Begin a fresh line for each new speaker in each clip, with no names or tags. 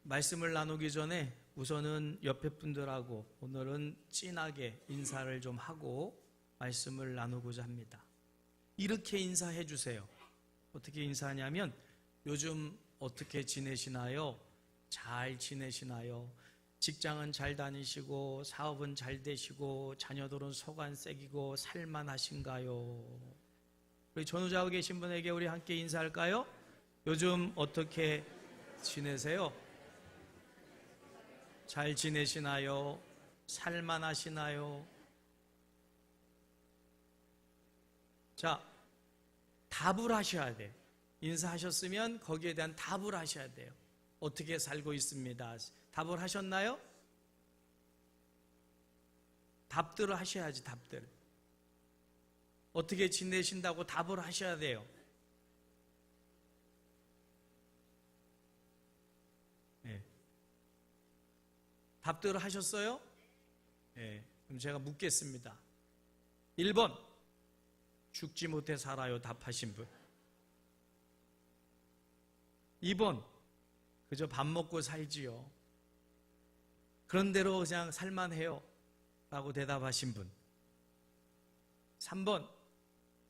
말씀을 나누기 전에 우선은 옆에 분들하고 오늘은 진하게 인사를 좀 하고 말씀을 나누고자 합니다. 이렇게 인사해 주세요. 어떻게 인사하냐면, 요즘 어떻게 지내시나요? 잘 지내시나요? 직장은 잘 다니시고 사업은 잘 되시고 자녀들은 소관색이고 살만하신가요? 우리 전후자고 계신 분에게 우리 함께 인사할까요? 요즘 어떻게 지내세요? 잘 지내시나요? 살만하시나요? 자, 답을 하셔야 돼요. 인사하셨으면 거기에 대한 답을 하셔야 돼요. 어떻게 살고 있습니다. 답을 하셨나요? 답들을 하셔야지. 답들 어떻게 지내신다고 답을 하셔야 돼요. 네. 답들을 하셨어요? 네. 그럼 제가 묻겠습니다. 1번 죽지 못해 살아요. 답하신 분. 2번 그저 밥 먹고 살지요. 그런 대로 그냥 살만해요 라고 대답하신 분. 3번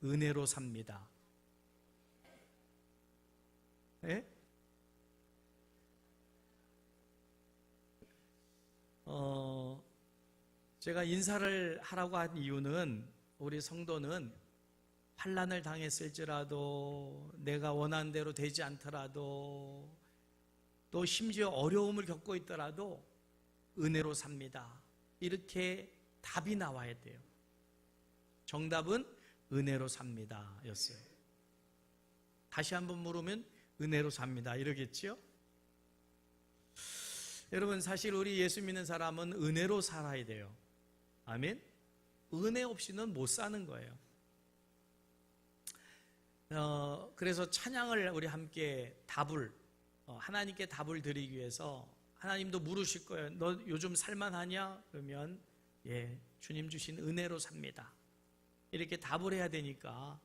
은혜로 삽니다. 네? 제가 인사를 하라고 한 이유는, 우리 성도는 환난을 당했을지라도, 내가 원하는 대로 되지 않더라도, 또 심지어 어려움을 겪고 있더라도 은혜로 삽니다. 이렇게 답이 나와야 돼요. 정답은 은혜로 삽니다 였어요. 다시 한번 물으면 은혜로 삽니다 이러겠지요? 여러분, 사실 우리 예수 믿는 사람은 은혜로 살아야 돼요. 아멘? 은혜 없이는 못 사는 거예요. 그래서 찬양을 우리 함께 하나님께 답을 드리기 위해서, 하나님도 물으실 거예요. 너 요즘 살만하냐? 그러면 예, 주님 주신 은혜로 삽니다. 이렇게 답을 해야 되니까,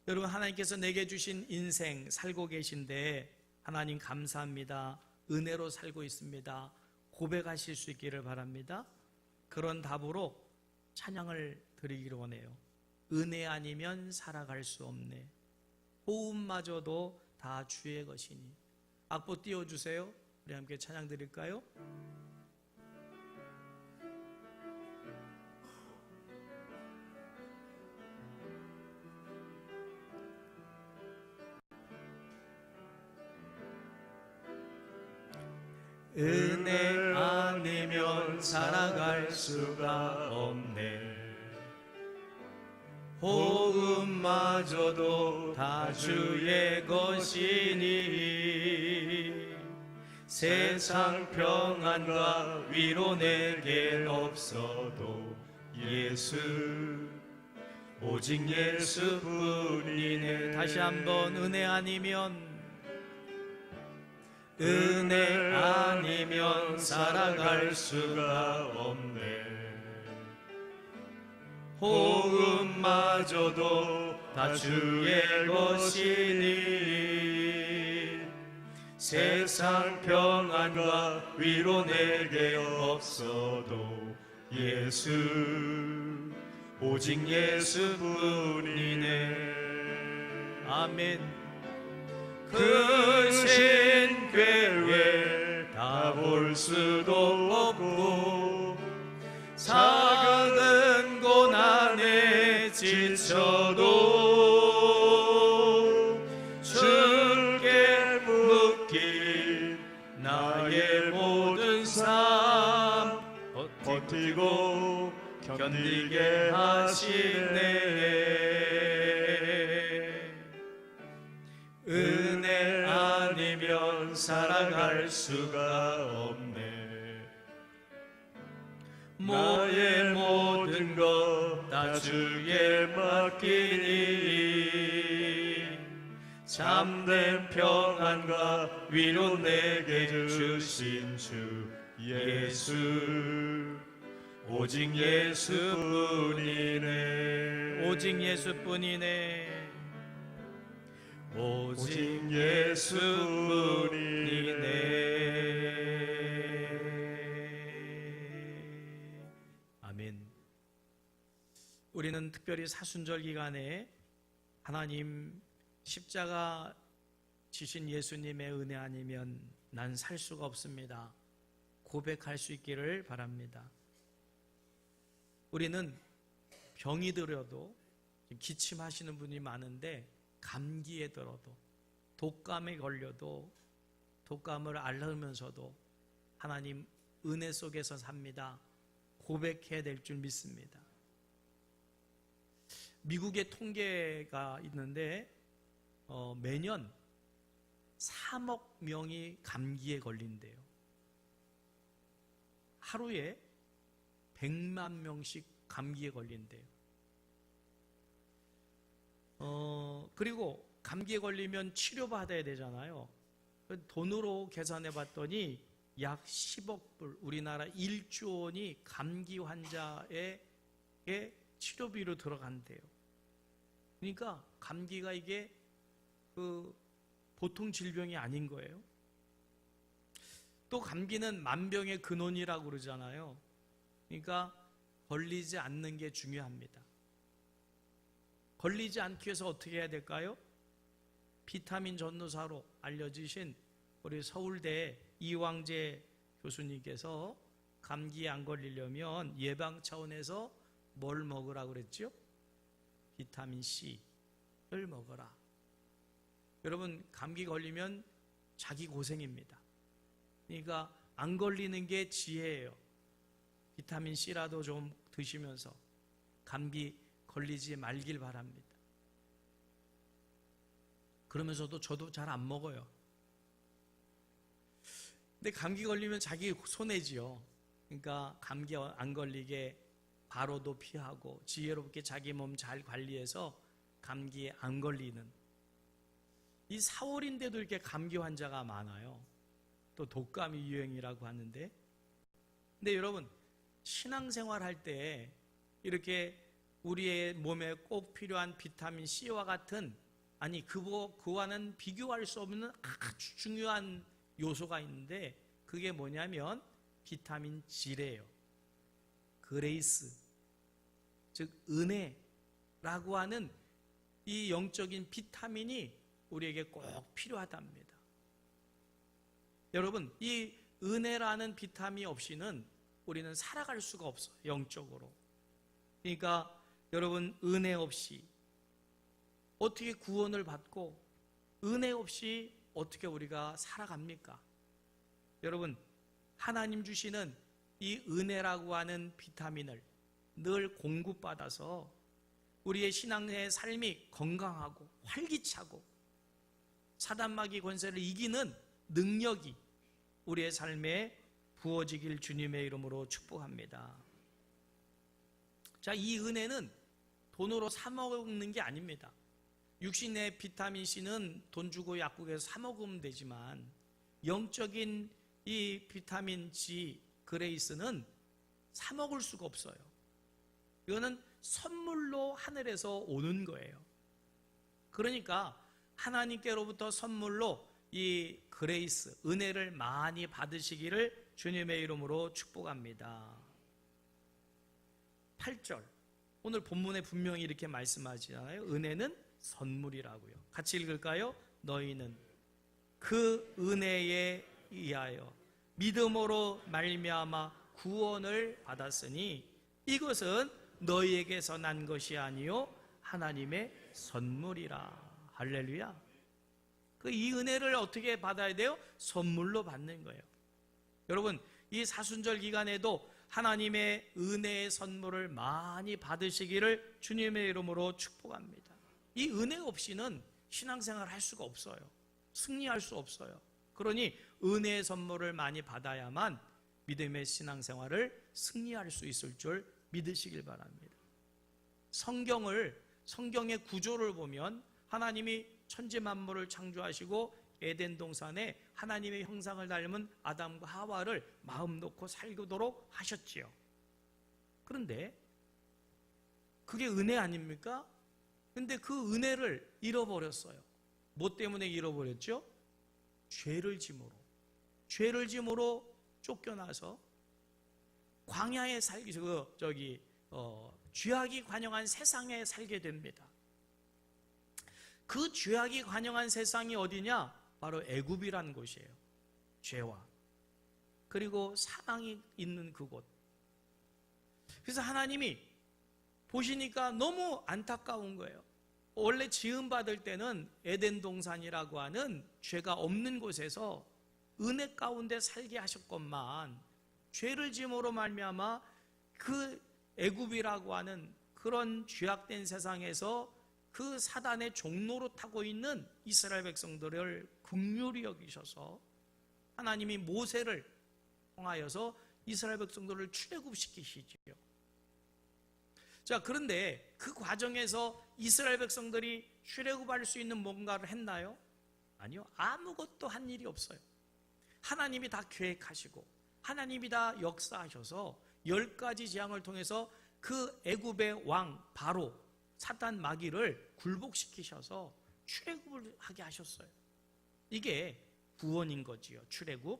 여러분, 하나님께서 내게 주신 인생 살고 계신데 하나님 감사합니다, 은혜로 살고 있습니다, 고백하실 수 있기를 바랍니다. 그런 답으로 찬양을 드리기를 원해요. 은혜 아니면 살아갈 수 없네, 호흡마저도 다 주의 것이니. 악보 띄워주세요. 우리 함께 찬양 드릴까요? 은혜 아니면 살아갈 수가 없네, 호흡마저도 다 주의 것이니. 세상 평안과 위로 내겐 없어도 예수, 오직 예수뿐이네. 다시 한번, 은혜 아니면 살아갈 수가 없네, 호흡마저도 다 주의 것이니. 세상 평안과 위로 내게 없어도 예수, 오직 예수뿐이네. 아멘. 그 신궤에 다 볼 수도 없고, 작은 고난에 지쳐도 주께 묶인 나의 모든 삶 버티고 견디게 하시네. 은혜 아니면 살아갈 수가 없네, 나의 모든 것 다 주에 맡기니. 참된 평안과 위로 내게 주신 주 예수, 오직 예수뿐이네. 오직 예수뿐이네. 오직 예수뿐이네. 우리는 특별히 사순절 기간에 하나님 십자가 지신 예수님의 은혜 아니면 난 살 수가 없습니다. 고백할 수 있기를 바랍니다. 우리는 병이 들어도, 기침하시는 분이 많은데 감기에 들어도, 독감에 걸려도, 독감을 앓으면서도 하나님 은혜 속에서 삽니다. 고백해야 될 줄 믿습니다. 미국의 통계가 있는데 매년 3억 명이 감기에 걸린대요. 하루에 100만 명씩 감기에 걸린대요. 그리고 감기에 걸리면 치료받아야 되잖아요. 돈으로 계산해 봤더니 약 10억 불, 우리나라 1조 원이 감기 환자의 치료비로 들어간대요. 그러니까 감기가 이게 보통 질병이 아닌 거예요. 또 감기는 만병의 근원이라고 그러잖아요. 그러니까 걸리지 않는 게 중요합니다. 걸리지 않기 위해서 어떻게 해야 될까요? 비타민 전도사로 알려주신 우리 서울대 이왕재 교수님께서 감기에 안 걸리려면 예방 차원에서 뭘 먹으라고 그랬죠? 비타민 C를 먹어라. 여러분, 감기 걸리면 자기 고생입니다. 그러니까 안 걸리는 게 지혜예요. 비타민 C라도 좀 드시면서 감기 걸리지 말길 바랍니다. 그러면서도 저도 잘 안 먹어요. 근데 감기 걸리면 자기 손해지요. 그러니까 감기 안 걸리게 바로도 피하고 지혜롭게 자기 몸 잘 관리해서 감기에 안 걸리는, 이 4월인데도 이렇게 감기 환자가 많아요. 또 독감이 유행이라고 하는데, 근데 여러분, 신앙생활 할 때 이렇게 우리의 몸에 꼭 필요한 비타민 C와 같은, 아니 그와는 비교할 수 없는 아주 중요한 요소가 있는데, 그게 뭐냐면 비타민 G래요. 그레이스, 즉 은혜라고 하는 이 영적인 비타민이 우리에게 꼭 필요하답니다. 여러분, 이 은혜라는 비타민이 없이는 우리는 살아갈 수가 없어요, 영적으로. 그러니까 여러분, 은혜 없이 어떻게 구원을 받고 은혜 없이 어떻게 우리가 살아갑니까? 여러분, 하나님 주시는 이 은혜라고 하는 비타민을 늘 공급받아서 우리의 신앙의 삶이 건강하고 활기차고 사단마귀 권세를 이기는 능력이 우리의 삶에 부어지길 주님의 이름으로 축복합니다. 자, 이 은혜는 돈으로 사 먹는 게 아닙니다. 육신의 비타민 C는 돈 주고 약국에서 사 먹으면 되지만, 영적인 이 비타민 G, 그레이스는 사 먹을 수가 없어요. 이거는 선물로 하늘에서 오는 거예요. 그러니까 하나님께로부터 선물로 이 그레이스, 은혜를 많이 받으시기를 주님의 이름으로 축복합니다. 8절, 오늘 본문에 분명히 이렇게 말씀하시잖아요. 은혜는 선물이라고요. 같이 읽을까요? 너희는 그 은혜에 의하여 믿음으로 말미암아 구원을 받았으니 이것은 너희에게서 난 것이 아니요 하나님의 선물이라. 할렐루야. 이 은혜를 어떻게 받아야 돼요? 선물로 받는 거예요. 여러분, 이 사순절 기간에도 하나님의 은혜의 선물을 많이 받으시기를 주님의 이름으로 축복합니다. 이 은혜 없이는 신앙생활을 할 수가 없어요. 승리할 수 없어요. 그러니 은혜의 선물을 많이 받아야만 믿음의 신앙생활을 승리할 수 있을 줄 믿으시길 바랍니다. 성경의 구조를 보면 하나님이 천지 만물을 창조하시고 에덴 동산에 하나님의 형상을 닮은 아담과 하와를 마음 놓고 살도록 하셨지요. 그런데 그게 은혜 아닙니까? 근데 그 은혜를 잃어버렸어요. 뭐 때문에 잃어버렸죠? 죄를 짐으로 쫓겨나서 광야에 살기, 죄악이 관영한 세상에 살게 됩니다. 그 죄악이 관영한 세상이 어디냐? 바로 애굽이라는 곳이에요. 죄와 그리고 사망이 있는 그곳. 그래서 하나님이 보시니까 너무 안타까운 거예요. 원래 지음받을 때는 에덴 동산이라고 하는 죄가 없는 곳에서 은혜 가운데 살게 하셨건만 죄를 지음으로 말미암아 그 애굽이라고 하는 그런 죄악된 세상에서 그 사단의 종로로 타고 있는 이스라엘 백성들을 긍휼히 여기셔서 하나님이 모세를 통하여서 이스라엘 백성들을 출애굽시키시지요. 자, 그런데 그 과정에서 이스라엘 백성들이 출애굽할 수 있는 뭔가를 했나요? 아니요. 아무것도 한 일이 없어요. 하나님이 다 계획하시고 하나님이 다 역사하셔서 10가지 재앙을 통해서 그 애굽의 왕 바로 사탄 마귀를 굴복시키셔서 출애굽을 하게 하셨어요. 이게 구원인 거지요. 출애굽.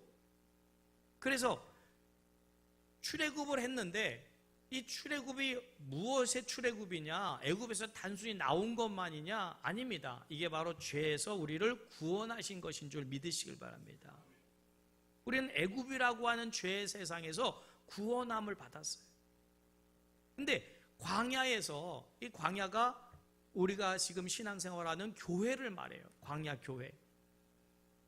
그래서 출애굽을 했는데 이 출애굽이 무엇의 출애굽이냐? 애굽에서 단순히 나온 것만이냐? 아닙니다. 이게 바로 죄에서 우리를 구원하신 것인 줄 믿으시길 바랍니다. 우리는 애굽이라고 하는 죄의 세상에서 구원함을 받았어요. 근데 광야에서, 이 광야가 우리가 지금 신앙생활하는 교회를 말해요. 광야 교회.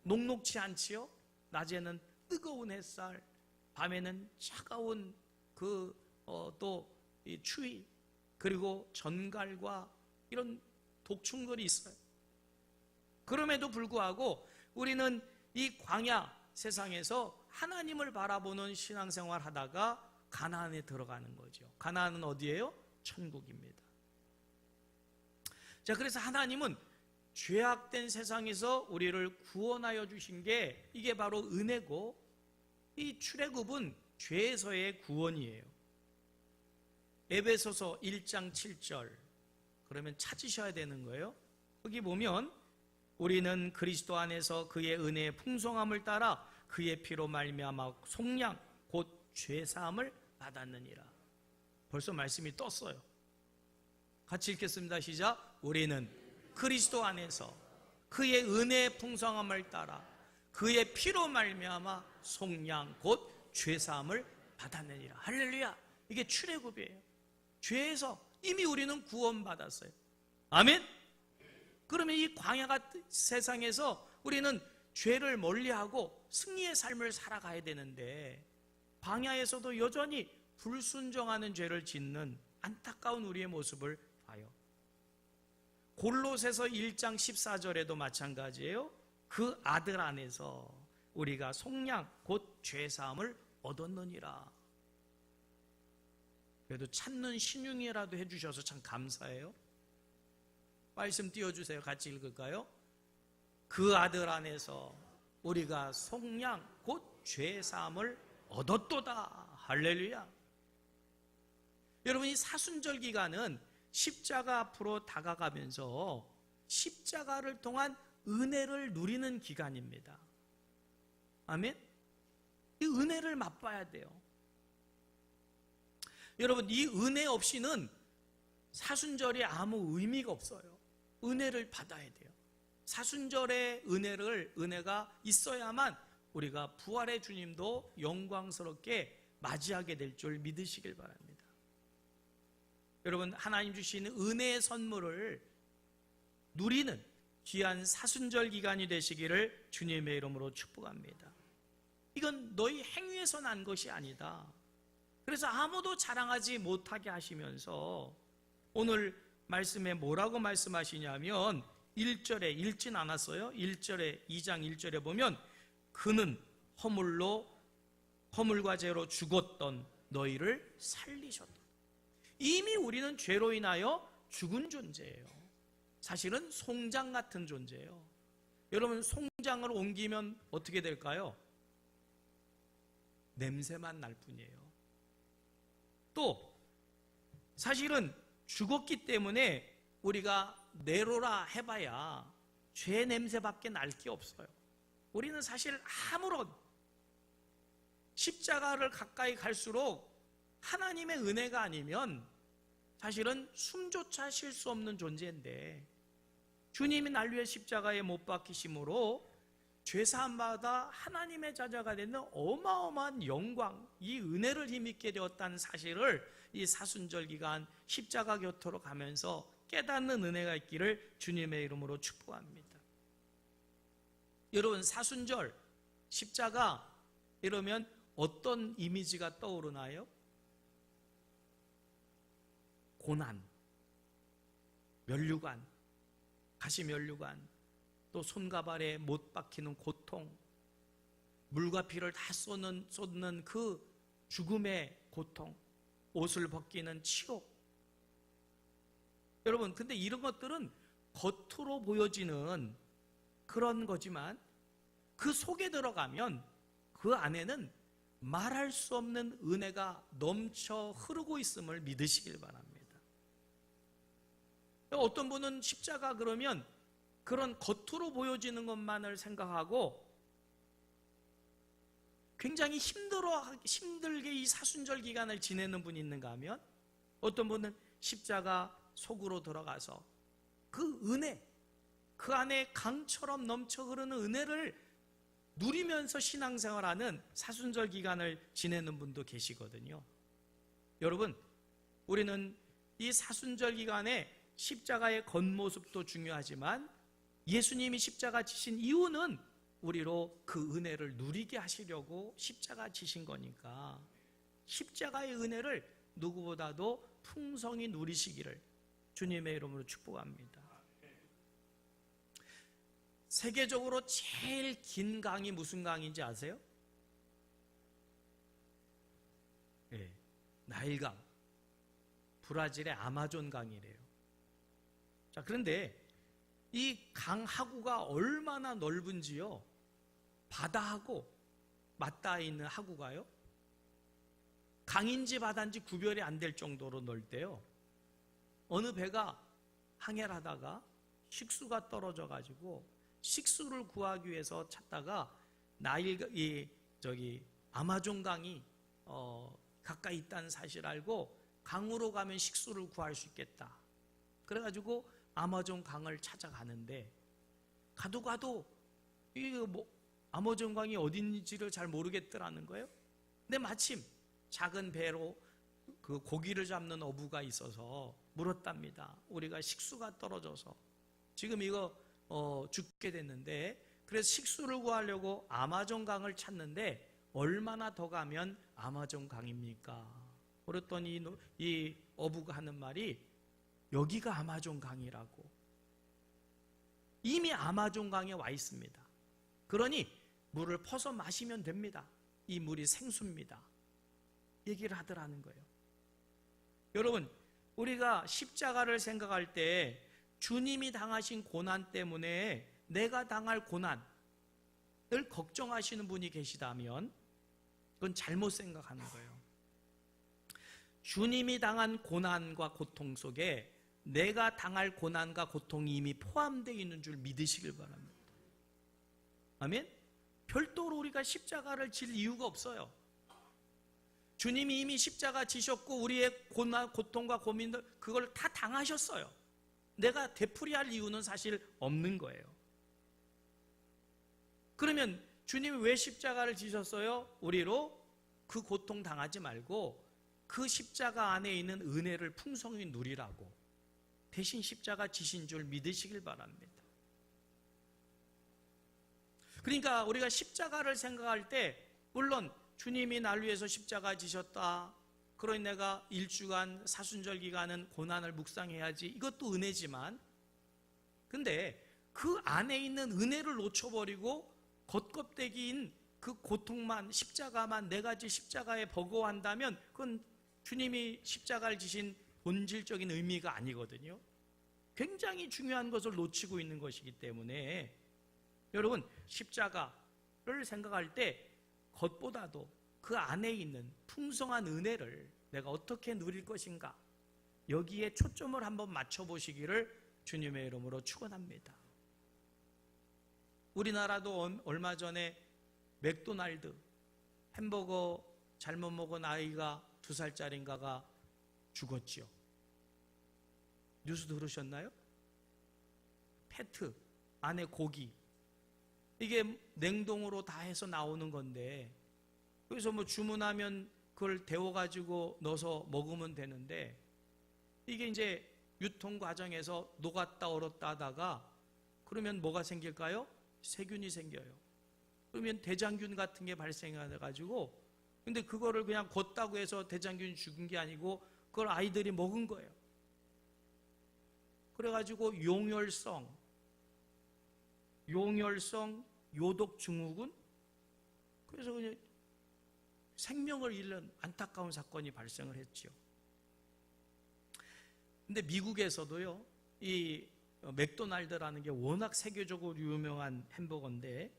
녹록지 않지요? 낮에는 뜨거운 햇살, 밤에는 차가운 또 이 추위, 그리고 전갈과 이런 독충들이 있어요. 그럼에도 불구하고 우리는 이 광야 세상에서 하나님을 바라보는 신앙생활 하다가 가나안에 들어가는 거죠. 가나안은 어디예요? 천국입니다. 자, 그래서 하나님은 죄악된 세상에서 우리를 구원하여 주신 게 이게 바로 은혜고, 이 출애굽은 죄에서의 구원이에요. 에베소서 1장 7절 그러면 찾으셔야 되는 거예요. 거기 보면 우리는 그리스도 안에서 그의 은혜의 풍성함을 따라 그의 피로 말미암아 속량 곧 죄사함을 받았느니라. 벌써 말씀이 떴어요. 같이 읽겠습니다. 시작. 우리는 그리스도 안에서 그의 은혜의 풍성함을 따라 그의 피로 말미암아 속량 곧 죄사함을 받았느니라. 할렐루야. 이게 출애굽이에요. 죄에서 이미 우리는 구원받았어요. 아멘. 그러면 이 광야 같은 세상에서 우리는 죄를 멀리하고 승리의 삶을 살아가야 되는데 광야에서도 여전히 불순종하는 죄를 짓는 안타까운 우리의 모습을 봐요. 골로새서 1장 14절에도 마찬가지예요. 그 아들 안에서 우리가 속량 곧 죄사함을 얻었느니라. 그래도 찾는 신용이라도 해주셔서 참 감사해요. 말씀 띄워주세요. 같이 읽을까요? 그 아들 안에서 우리가 속량 곧 죄사함을 얻었도다. 할렐루야. 여러분, 이 사순절 기간은 십자가 앞으로 다가가면서 십자가를 통한 은혜를 누리는 기간입니다. 아멘. 이 은혜를 맛봐야 돼요. 여러분, 이 은혜 없이는 사순절이 아무 의미가 없어요. 은혜를 받아야 돼요. 사순절의 은혜가 있어야만 우리가 부활의 주님도 영광스럽게 맞이하게 될 줄 믿으시길 바랍니다. 여러분, 하나님 주시는 은혜의 선물을 누리는 귀한 사순절 기간이 되시기를 주님의 이름으로 축복합니다. 이건 너희 행위에서 난 것이 아니다. 그래서 아무도 자랑하지 못하게 하시면서 오늘 말씀에 뭐라고 말씀하시냐면 1절에 읽진 않았어요. 1절에 2장 1절에 보면 그는 허물과 죄로 죽었던 너희를 살리셨다. 이미 우리는 죄로 인하여 죽은 존재예요. 사실은 송장 같은 존재예요. 여러분, 송장을 옮기면 어떻게 될까요? 냄새만 날 뿐이에요. 또 사실은 죽었기 때문에 우리가 내로라 해봐야 죄 냄새밖에 날 게 없어요. 우리는 사실 아무런 십자가를 가까이 갈수록 하나님의 은혜가 아니면 사실은 숨조차 쉴 수 없는 존재인데 주님이 날 위해 십자가에 못 박히심으로 죄사함받아 하나님의 자녀가 되는 어마어마한 영광, 이 은혜를 힘입게 되었다는 사실을 이 사순절 기간 십자가 곁으로 가면서 깨닫는 은혜가 있기를 주님의 이름으로 축복합니다. 여러분, 사순절 십자가 이러면 어떤 이미지가 떠오르나요? 고난, 면류관, 가시면류관, 또 손과 발에 못 박히는 고통, 물과 피를 다 쏟는 그 죽음의 고통, 옷을 벗기는 치욕. 여러분, 근데 이런 것들은 겉으로 보여지는 그런 거지만 그 속에 들어가면 그 안에는 말할 수 없는 은혜가 넘쳐 흐르고 있음을 믿으시길 바랍니다. 어떤 분은 십자가 그러면 그런 겉으로 보여지는 것만을 생각하고 굉장히 힘들게 이 사순절 기간을 지내는 분이 있는가 하면 어떤 분은 십자가 속으로 들어가서 그 은혜, 그 안에 강처럼 넘쳐 흐르는 은혜를 누리면서 신앙생활하는 사순절 기간을 지내는 분도 계시거든요. 여러분, 우리는 이 사순절 기간에 십자가의 겉모습도 중요하지만 예수님이 십자가 지신 이유는 우리로 그 은혜를 누리게 하시려고 십자가 지신 거니까 십자가의 은혜를 누구보다도 풍성히 누리시기를 주님의 이름으로 축복합니다. 세계적으로 제일 긴 강이 무슨 강인지 아세요? 네, 나일강, 브라질의 아마존 강이래요. 자, 그런데 이 강 하구가 얼마나 넓은지요? 바다하고 맞닿아 있는 하구가요? 강인지 바다인지 구별이 안 될 정도로 넓대요. 어느 배가 항해를 하다가 식수가 떨어져 가지고 식수를 구하기 위해서 찾다가 아마존 강이 가까이 있다는 사실을 알고 강으로 가면 식수를 구할 수 있겠다. 그래가지고 아마존 강을 찾아가는데 가도 아마존 강이 어딘지를 잘 모르겠더라는 거예요. 근데 마침 작은 배로 그 고기를 잡는 어부가 있어서 물었답니다. 우리가 식수가 떨어져서 지금 이거 죽게 됐는데 그래서 식수를 구하려고 아마존 강을 찾는데 얼마나 더 가면 아마존 강입니까? 그랬더니 이 어부가 하는 말이 여기가 아마존 강이라고. 이미 아마존 강에 와 있습니다. 그러니 물을 퍼서 마시면 됩니다. 이 물이 생수입니다. 얘기를 하더라는 거예요. 여러분, 우리가 십자가를 생각할 때 주님이 당하신 고난 때문에 내가 당할 고난을 걱정하시는 분이 계시다면 그건 잘못 생각하는 거예요. 주님이 당한 고난과 고통 속에 내가 당할 고난과 고통이 이미 포함되어 있는 줄 믿으시길 바랍니다. 아멘? 별도로 우리가 십자가를 질 이유가 없어요. 주님이 이미 십자가 지셨고 우리의 고난, 고통과 고민들 그걸 다 당하셨어요. 내가 되풀이할 이유는 사실 없는 거예요. 그러면 주님이 왜 십자가를 지셨어요? 우리로 그 고통 당하지 말고 그 십자가 안에 있는 은혜를 풍성히 누리라고 대신 십자가 지신 줄 믿으시길 바랍니다. 그러니까 우리가 십자가를 생각할 때 물론 주님이 날 위해서 십자가 지셨다. 그러니 내가 일주간 사순절 기간은 고난을 묵상해야지. 이것도 은혜지만 근데 그 안에 있는 은혜를 놓쳐버리고 겉껍데기인 그 고통만 십자가만 네 가지 십자가에 버거워한다면 그건 주님이 십자가를 지신 본질적인 의미가 아니거든요. 굉장히 중요한 것을 놓치고 있는 것이기 때문에 여러분 십자가를 생각할 때 겉보다도 그 안에 있는 풍성한 은혜를 내가 어떻게 누릴 것인가 여기에 초점을 한번 맞춰보시기를 주님의 이름으로 축원합니다. 우리나라도 얼마 전에 맥도날드 햄버거 잘못 먹은 아이가 2살짜리인가가 죽었지요. 뉴스 들으셨나요? 패트 안에 고기, 이게 냉동으로 다 해서 나오는 건데, 그래서 뭐 주문하면 그걸 데워가지고 넣어서 먹으면 되는데, 이게 이제 유통 과정에서 녹았다 얼었다 하다가 그러면 뭐가 생길까요? 세균이 생겨요. 그러면 대장균 같은 게 발생해가지고, 근데 그거를 그냥 걷다고 해서 대장균이 죽은 게 아니고 그걸 아이들이 먹은 거예요. 그래가지고 용혈성 요독 증후군, 그래서 그냥 생명을 잃는 안타까운 사건이 발생을 했죠. 근데 미국에서도요, 이 맥도날드라는 게 워낙 세계적으로 유명한 햄버거인데,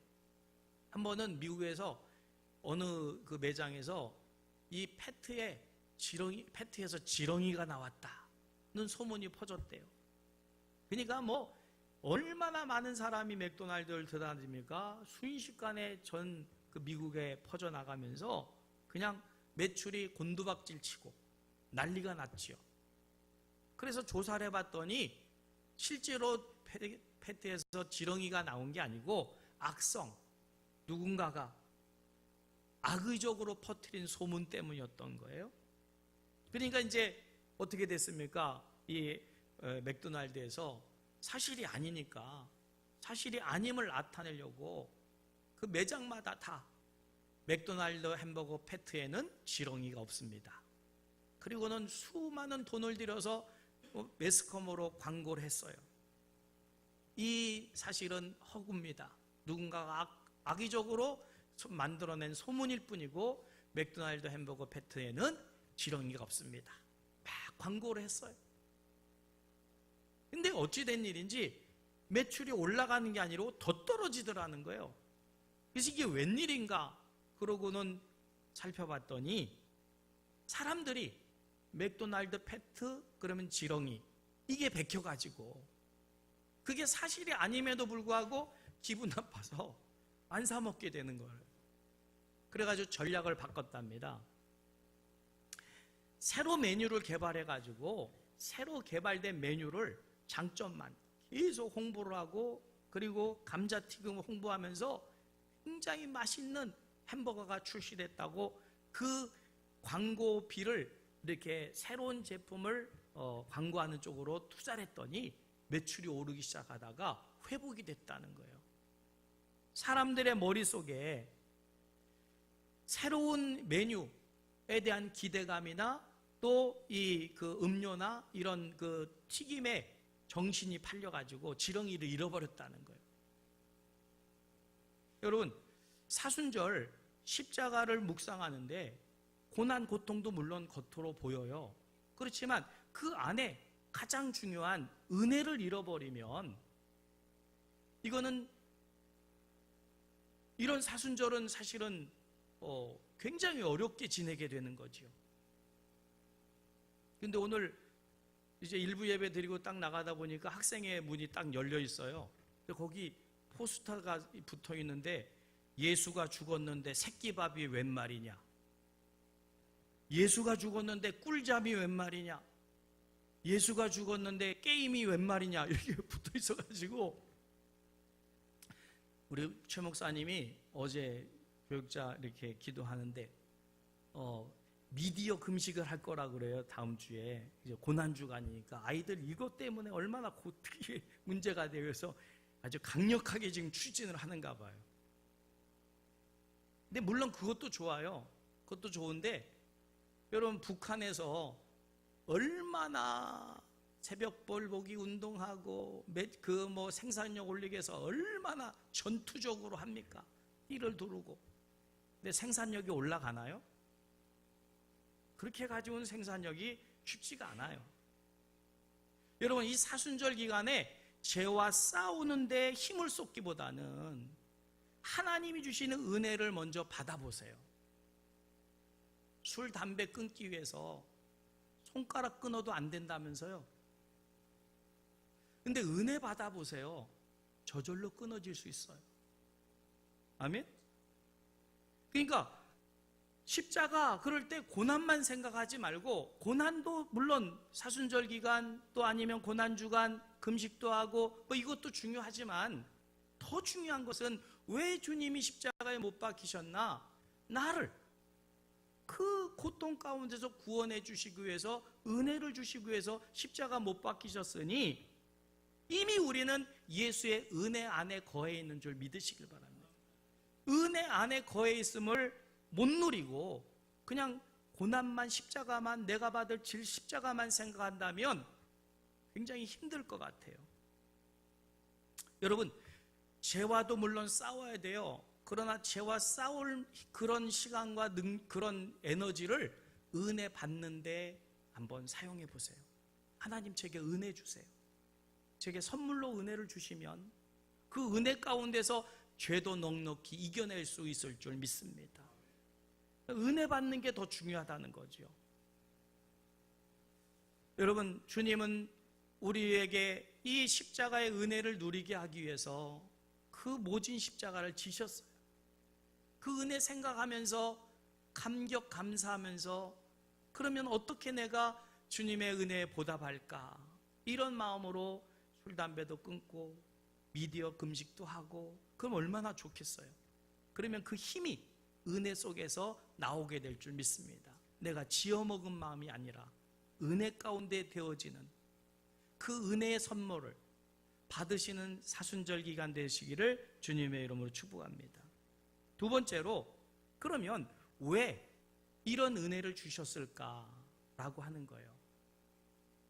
한 번은 미국에서 어느 그 매장에서 이 패트에서 지렁이가 나왔다는 소문이 퍼졌대요. 그러니까 뭐 얼마나 많은 사람이 맥도날드를 들어다닙니까? 순식간에 전 그 미국에 퍼져나가면서 그냥 매출이 곤두박질치고 난리가 났지요. 그래서 조사를 해봤더니 실제로 패트에서 지렁이가 나온 게 아니고 악성, 누군가가 악의적으로 퍼뜨린 소문 때문이었던 거예요. 그러니까 이제 어떻게 됐습니까? 이 맥도날드에서 사실이 아니니까, 사실이 아님을 나타내려고 그 매장마다 다 맥도날드 햄버거 패트에는 지렁이가 없습니다. 그리고는 수많은 돈을 들여서 매스컴으로 광고를 했어요. 이 사실은 허구입니다. 누군가가 악의적으로 만들어낸 소문일 뿐이고 맥도날드 햄버거 패트에는 지렁이가 없습니다. 막 광고를 했어요. 근데 어찌 된 일인지 매출이 올라가는 게 아니고 더 떨어지더라는 거예요. 그래서 이게 웬일인가 그러고는 살펴봤더니 사람들이 맥도날드 패트 그러면 지렁이, 이게 베껴가지고 그게 사실이 아님에도 불구하고 기분 나빠서 안 사 먹게 되는 거예요. 그래가지고 전략을 바꿨답니다. 새로 메뉴를 개발해가지고 새로 개발된 메뉴를 장점만 계속 홍보를 하고, 그리고 감자튀김을 홍보하면서 굉장히 맛있는 햄버거가 출시됐다고 그 광고비를 이렇게 새로운 제품을 광고하는 쪽으로 투자를 했더니 매출이 오르기 시작하다가 회복이 됐다는 거예요. 사람들의 머릿속에 새로운 메뉴에 대한 기대감이나 또 이 그 음료나 이런 그 튀김에 정신이 팔려가지고 지렁이를 잃어버렸다는 거예요. 여러분, 사순절 십자가를 묵상하는데 고난 고통도 물론 겉으로 보여요. 그렇지만 그 안에 가장 중요한 은혜를 잃어버리면, 이거는 이런 사순절은 사실은 굉장히 어렵게 지내게 되는 거죠. 근데 오늘 이제 일부 예배 드리고 딱 나가다 보니까 학생회 문이 딱 열려 있어요. 거기 포스터가 붙어 있는데, 예수가 죽었는데 새끼밥이 웬 말이냐, 예수가 죽었는데 꿀잠이 웬 말이냐, 예수가 죽었는데 게임이 웬 말이냐, 이렇게 붙어 있어가지고 우리 최 목사님이 어제 교육자 이렇게 기도하는데 미디어 금식을 할 거라 그래요. 다음 주에 이제 고난주간이니까 아이들 이것 때문에 얼마나 어떻게 문제가 되어서 아주 강력하게 지금 추진을 하는가 봐요. 근데 물론 그것도 좋아요. 그것도 좋은데, 여러분 북한에서 얼마나 새벽 벌보기 운동하고 그 뭐 생산력 올리기 위해서 얼마나 전투적으로 합니까? 띠를 두르고. 근데 생산력이 올라가나요? 그렇게 가져온 생산력이 쉽지가 않아요. 여러분, 이 사순절 기간에 죄와 싸우는데 힘을 쏟기보다는 하나님이 주시는 은혜를 먼저 받아보세요. 술, 담배 끊기 위해서 손가락 끊어도 안 된다면서요. 근데 은혜 받아보세요. 저절로 끊어질 수 있어요. 아멘? 그러니까 십자가 그럴 때 고난만 생각하지 말고, 고난도 물론 사순절 기간 또 아니면 고난 주간 금식도 하고 뭐 이것도 중요하지만, 더 중요한 것은 왜 주님이 십자가에 못 박히셨나? 나를 그 고통 가운데서 구원해 주시기 위해서, 은혜를 주시기 위해서 십자가 못 박히셨으니 이미 우리는 예수의 은혜 안에 거해 있는 줄 믿으시길 바랍니다. 은혜 안에 거해 있음을 못 누리고 그냥 고난만, 십자가만, 내가 받을 질 십자가만 생각한다면 굉장히 힘들 것 같아요. 여러분, 죄와도 물론 싸워야 돼요. 그러나 죄와 싸울 그런 시간과 그런 에너지를 은혜 받는데 한번 사용해 보세요. 하나님 제게 은혜 주세요. 제게 선물로 은혜를 주시면 그 은혜 가운데서 죄도 넉넉히 이겨낼 수 있을 줄 믿습니다. 은혜 받는 게 더 중요하다는 거죠. 여러분, 주님은 우리에게 이 십자가의 은혜를 누리게 하기 위해서 그 모진 십자가를 지셨어요. 그 은혜 생각하면서 감격 감사하면서, 그러면 어떻게 내가 주님의 은혜에 보답할까? 이런 마음으로 술 담배도 끊고 미디어 금식도 하고, 그럼 얼마나 좋겠어요. 그러면 그 힘이 은혜 속에서 나오게 될 줄 믿습니다. 내가 지어먹은 마음이 아니라 은혜 가운데 되어지는 그 은혜의 선물을 받으시는 사순절 기간 되시기를 주님의 이름으로 축복합니다. 두 번째로, 그러면 왜 이런 은혜를 주셨을까라고 하는 거예요.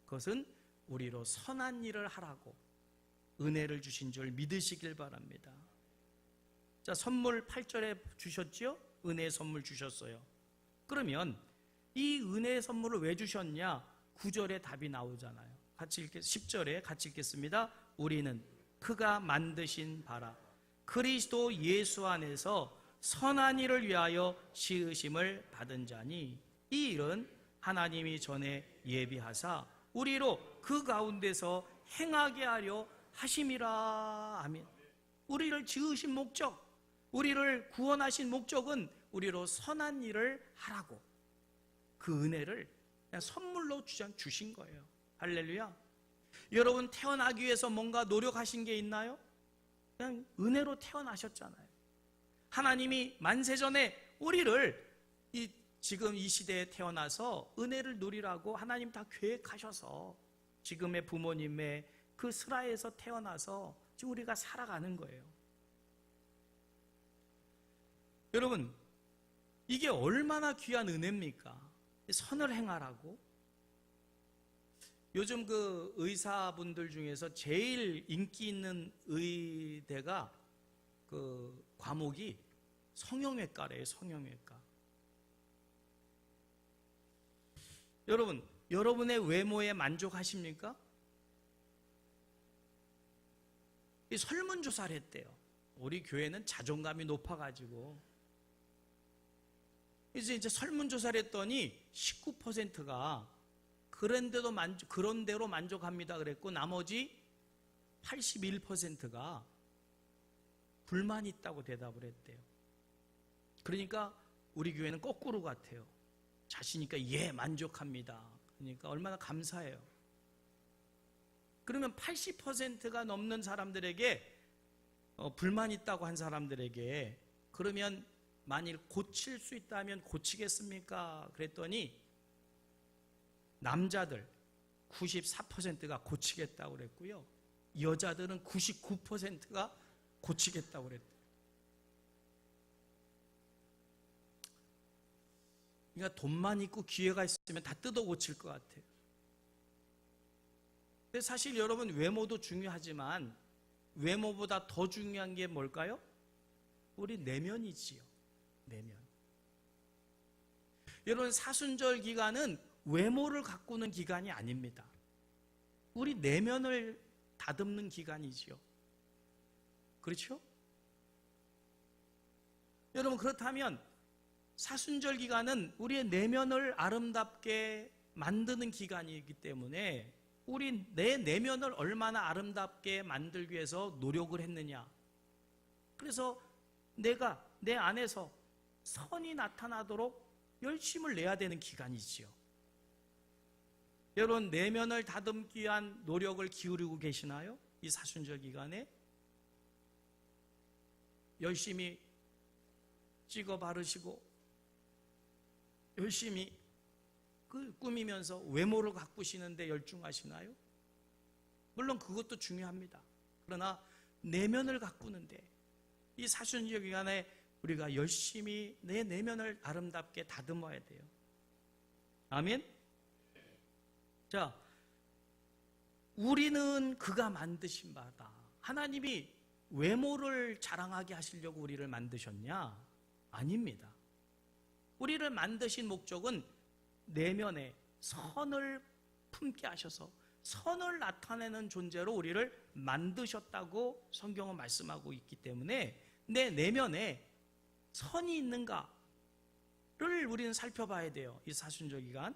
그것은 우리로 선한 일을 하라고 은혜를 주신 줄 믿으시길 바랍니다. 자, 선물 8절에 주셨죠? 은혜의 선물 주셨어요. 그러면 이 은혜의 선물을 왜 주셨냐? 9절에 답이 나오잖아요. 같이 10절에 같이 읽겠습니다. 우리는 그가 만드신 바라 그리스도 예수 안에서 선한 일을 위하여 지으심을 받은 자니, 이 일은 하나님이 전에 예비하사 우리로 그 가운데서 행하게 하려 하심이라. 아멘. 우리를 지으신 목적, 우리를 구원하신 목적은 우리로 선한 일을 하라고, 그 은혜를 그냥 선물로 주신 거예요. 할렐루야. 여러분, 태어나기 위해서 뭔가 노력하신 게 있나요? 그냥 은혜로 태어나셨잖아요. 하나님이 만세전에 우리를 지금 이 시대에 태어나서 은혜를 누리라고 하나님 다 계획하셔서 지금의 부모님의 그 슬하에서 태어나서 지금 우리가 살아가는 거예요. 여러분, 이게 얼마나 귀한 은혜입니까? 선을 행하라고. 요즘 그 의사분들 중에서 제일 인기 있는 의대가, 그 과목이 성형외과래요. 성형외과. 여러분, 여러분의 외모에 만족하십니까? 이 설문조사를 했대요. 우리 교회는 자존감이 높아가지고 이제 설문조사를 했더니 19%가 그런 대로 만족합니다 그랬고, 나머지 81%가 불만이 있다고 대답을 했대요. 그러니까 우리 교회는 거꾸로 같아요. 자신이니까 예, 만족합니다. 그러니까 얼마나 감사해요. 그러면 80%가 넘는 사람들에게 불만 있다고 한 사람들에게, 그러면 만일 고칠 수 있다면 고치겠습니까? 그랬더니 남자들 94%가 고치겠다고 그랬고요, 여자들은 99%가 고치겠다고 그랬대요. 그러니까 돈만 있고 기회가 있으면 다 뜯어 고칠 것 같아요. 근데 사실 여러분, 외모도 중요하지만 외모보다 더 중요한 게 뭘까요? 우리 내면이지요. 내면. 여러분, 사순절 기간은 외모를 가꾸는 기간이 아닙니다. 우리 내면을 다듬는 기간이지요. 그렇죠? 여러분, 그렇다면 사순절 기간은 우리의 내면을 아름답게 만드는 기간이기 때문에 내 내면을 얼마나 아름답게 만들기 위해서 노력을 했느냐. 그래서 내가 내 안에서 선이 나타나도록 열심을 내야 되는 기간이지요. 여러분, 내면을 다듬기 위한 노력을 기울이고 계시나요? 이 사순절 기간에 열심히 찍어 바르시고 열심히 꾸미면서 외모를 가꾸시는데 열중하시나요? 물론 그것도 중요합니다. 그러나 내면을 가꾸는데 이 사순절 기간에 우리가 열심히 내 내면을 아름답게 다듬어야 돼요. 아멘? 자, 우리는 그가 만드신 바다. 하나님이 외모를 자랑하게 하시려고 우리를 만드셨냐? 아닙니다. 우리를 만드신 목적은 내면에 선을 품게 하셔서 선을 나타내는 존재로 우리를 만드셨다고 성경은 말씀하고 있기 때문에 내 내면에 선이 있는가를 우리는 살펴봐야 돼요. 이 사순절 기간.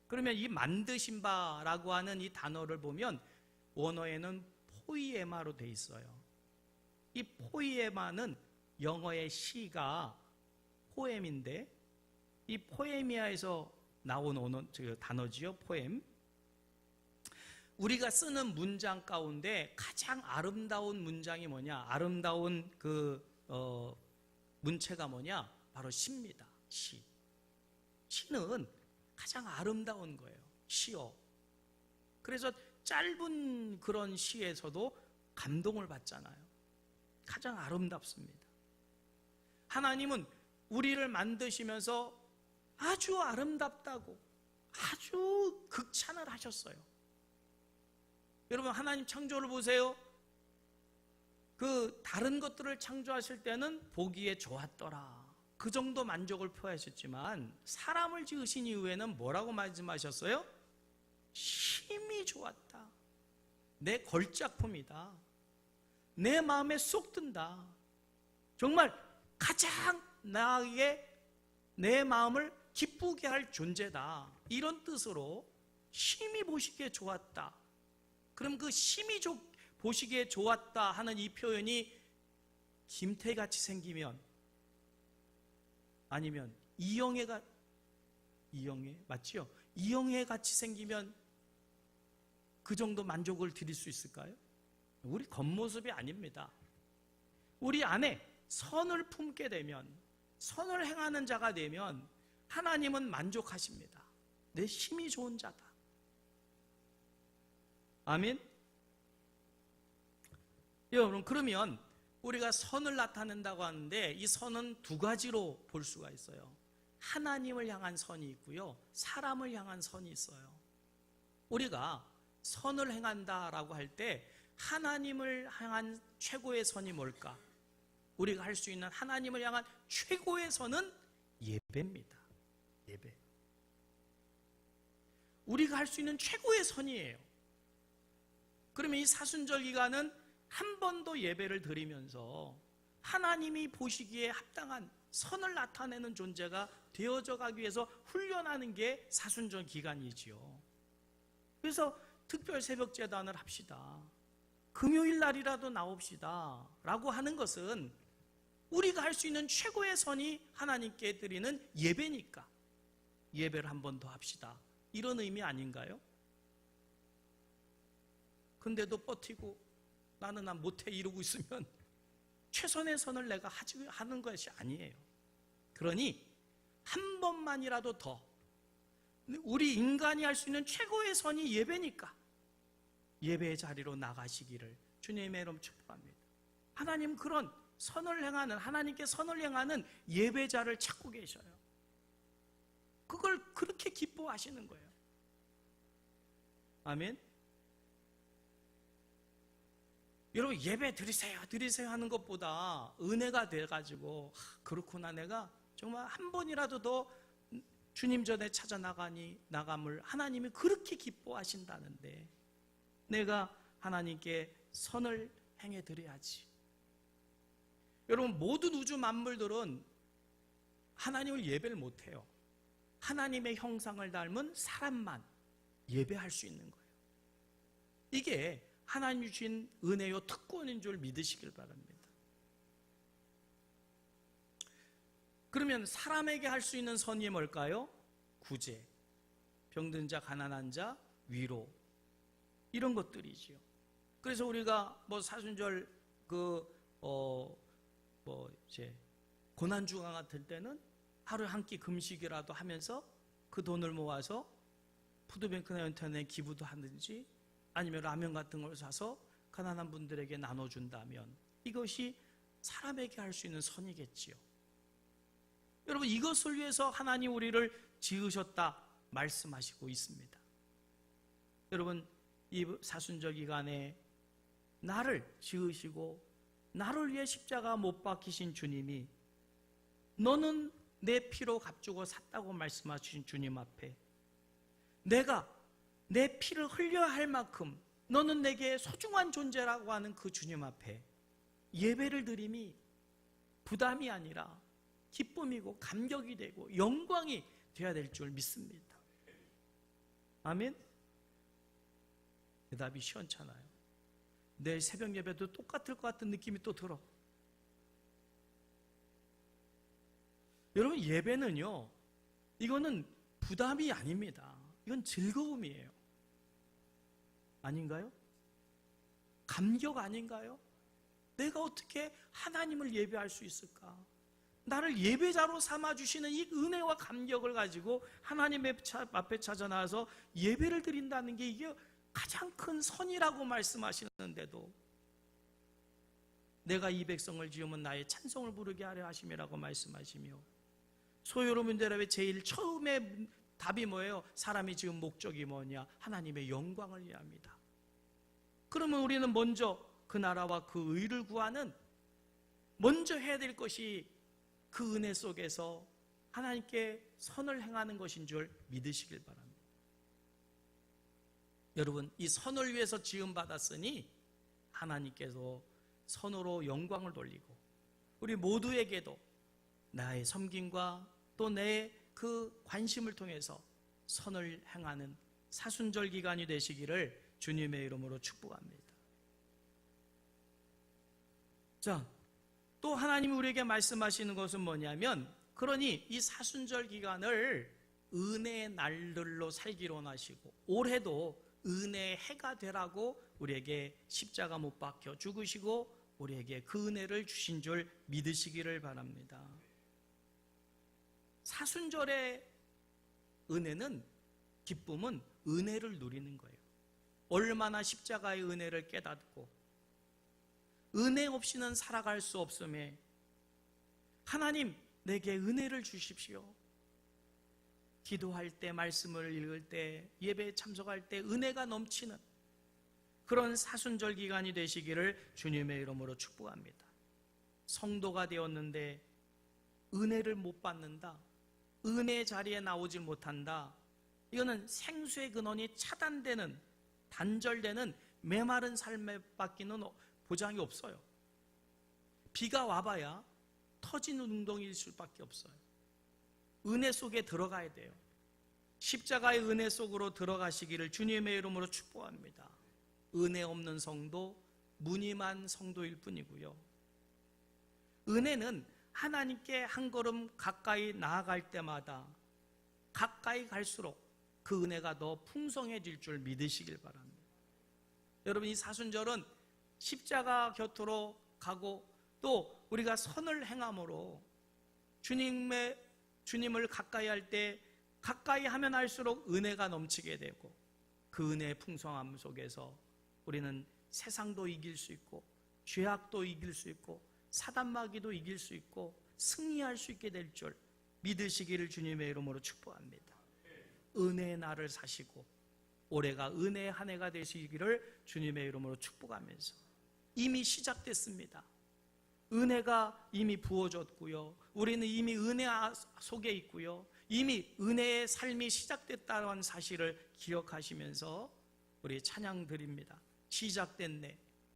그러면 이 만드신 바라고 하는 이 단어를 보면 원어에는 포이에마로 돼 있어요. 이 포이에마는 영어의 시가 포엠인데 이 포에미아에서 나온 단어지요. 포엠. 우리가 쓰는 문장 가운데 가장 아름다운 문장이 뭐냐? 아름다운 문체가 뭐냐? 바로 시입니다. 시. 시는 가장 아름다운 거예요. 시어. 그래서 짧은 그런 시에서도 감동을 받잖아요. 가장 아름답습니다. 하나님은 우리를 만드시면서 아주 아름답다고 아주 극찬을 하셨어요. 여러분, 하나님 창조를 보세요. 다른 것들을 창조하실 때는 보기에 좋았더라. 그 정도 만족을 표하셨지만 사람을 지으신 이후에는 뭐라고 말씀하셨어요? 심히 좋았다. 내 걸작품이다. 내 마음에 쏙 든다. 정말 가장 나에게 내 마음을 기쁘게 할 존재다. 이런 뜻으로 심히 보시기에 좋았다. 그럼 그 심히 보시기에 좋았다 하는 이 표현이 김태같이 생기면, 아니면 이영애 맞지요? 이영애 같이 생기면 그 정도 만족을 드릴 수 있을까요? 우리 겉모습이 아닙니다. 우리 안에 선을 품게 되면, 선을 행하는 자가 되면 하나님은 만족하십니다. 내 힘이 좋은 자다. 아멘? 여러분, 그러면 우리가 선을 나타낸다고 하는데 이 선은 두 가지로 볼 수가 있어요. 하나님을 향한 선이 있고요, 사람을 향한 선이 있어요. 우리가 선을 행한다라고 할 때 하나님을 향한 최고의 선이 뭘까? 우리가 할 수 있는 하나님을 향한 최고의 선은 예배입니다. 예배. 우리가 할 수 있는 최고의 선이에요. 그러면 이 사순절 기간은 한 번 더 예배를 드리면서 하나님이 보시기에 합당한 선을 나타내는 존재가 되어져 가기 위해서 훈련하는 게 사순절 기간이지요. 그래서 특별 새벽 제단을 합시다. 금요일 날이라도 나옵시다. 라고 하는 것은 우리가 할 수 있는 최고의 선이 하나님께 드리는 예배니까 예배를 한 번 더 합시다. 이런 의미 아닌가요? 근데도 버티고 나는 못해 이러고 있으면 최선의 선을 내가 하는 것이 아니에요. 그러니 한 번만이라도 더 우리 인간이 할 수 있는 최고의 선이 예배니까 예배의 자리로 나가시기를 주님의 이름 축복합니다. 하나님 그런 선을 행하는, 하나님께 선을 행하는 예배자를 찾고 계셔요. 그걸 그렇게 기뻐하시는 거예요. 아멘. 여러분, 예배 드리세요 하는 것보다 은혜가 돼가지고 그렇구나, 내가 정말 한 번이라도 더 주님 전에 찾아 나감을 하나님이 그렇게 기뻐하신다는데 내가 하나님께 선을 행해 드려야지. 여러분, 모든 우주 만물들은 하나님을 예배를 못해요. 하나님의 형상을 닮은 사람만 예배할 수 있는 거예요. 이게 하나님 주신 은혜요 특권인 줄 믿으시길 바랍니다. 그러면 사람에게 할 수 있는 선이 뭘까요? 구제, 병든 자, 가난한 자, 위로, 이런 것들이지요. 그래서 우리가 뭐 사순절 이제 고난주간 같을 때는 하루에 한 끼 금식이라도 하면서 그 돈을 모아서 푸드뱅크나 연탄에 기부도 하든지 아니면 라면 같은 걸 사서 가난한 분들에게 나눠준다면 이것이 사람에게 할 수 있는 선이겠지요. 여러분, 이것을 위해서 하나님 우리를 지으셨다 말씀하시고 있습니다. 여러분, 이 사순절 기간에 나를 지으시고 나를 위해 십자가 못 박히신 주님이 너는 내 피로 값주고 샀다고 말씀하신 주님 앞에 내가 내 피를 흘려야 할 만큼 너는 내게 소중한 존재라고 하는 그 주님 앞에 예배를 드림이 부담이 아니라 기쁨이고 감격이 되고 영광이 되어야 될 줄 믿습니다. 아멘? 대답이 시원찮아요. 내일 새벽 예배도 똑같을 것 같은 느낌이 또 들어. 여러분, 예배는요, 이거는 부담이 아닙니다. 이건 즐거움이에요. 아닌가요? 감격 아닌가요? 내가 어떻게 하나님을 예배할 수 있을까? 나를 예배자로 삼아주시는 이 은혜와 감격을 가지고 하나님 앞에 찾아 나와서 예배를 드린다는 게 이게 가장 큰 선이라고 말씀하시는데도 내가 이 백성을 지으면 나의 찬송을 부르게 하려 하심이라고 말씀하시며, 소여러분들의 제일 처음에 답이 뭐예요? 사람이 지은 목적이 뭐냐? 하나님의 영광을 위함이다. 그러면 우리는 먼저 그 나라와 그 의를 구하는, 먼저 해야 될 것이 그 은혜 속에서 하나님께 선을 행하는 것인 줄 믿으시길 바랍니다. 여러분, 이 선을 위해서 지음받았으니 하나님께서 선으로 영광을 돌리고 우리 모두에게도 나의 섬김과 또 내 그 관심을 통해서 선을 행하는 사순절 기간이 되시기를 주님의 이름으로 축복합니다. 자, 또 하나님이 우리에게 말씀하시는 것은 뭐냐면, 그러니 이 사순절 기간을 은혜의 날들로 살기로 하시고 올해도 은혜의 해가 되라고 우리에게 십자가 못 박혀 죽으시고 우리에게 그 은혜를 주신 줄 믿으시기를 바랍니다. 사순절의 은혜는, 기쁨은 은혜를 누리는 거예요. 얼마나 십자가의 은혜를 깨닫고 은혜 없이는 살아갈 수 없음에 하나님 내게 은혜를 주십시오. 기도할 때, 말씀을 읽을 때, 예배에 참석할 때 은혜가 넘치는 그런 사순절 기간이 되시기를 주님의 이름으로 축복합니다. 성도가 되었는데 은혜를 못 받는다, 은혜의 자리에 나오질 못한다, 이거는 생수의 근원이 차단되는, 단절되는 메마른 삶에 밖에는 보장이 없어요. 비가 와봐야 터지는 웅덩이일 수밖에 없어요. 은혜 속에 들어가야 돼요. 십자가의 은혜 속으로 들어가시기를 주님의 이름으로 축복합니다. 은혜 없는 성도, 무늬만 성도일 뿐이고요. 은혜는 하나님께 한 걸음 가까이 나아갈 때마다 가까이 갈수록 그 은혜가 더 풍성해질 줄 믿으시길 바랍니다. 여러분, 이 사순절은 십자가 곁으로 가고 또 우리가 선을 행함으로 주님을 가까이 할 때 가까이 하면 할수록 은혜가 넘치게 되고 그 은혜의 풍성함 속에서 우리는 세상도 이길 수 있고 죄악도 이길 수 있고 사단마귀도 이길 수 있고 승리할 수 있게 될 줄 믿으시기를 주님의 이름으로 축복합니다. 은혜의 날을 사시고 올해가 은혜의 한 해가 되시기를 주님의 이름으로 축복하면서, 이미 시작됐습니다. 은혜가 이미 부어졌고요, 우리는 이미 은혜 속에 있고요, 이미 은혜의 삶이 시작됐다는 사실을 기억하시면서 우리 찬양 드립니다. 시작됐네,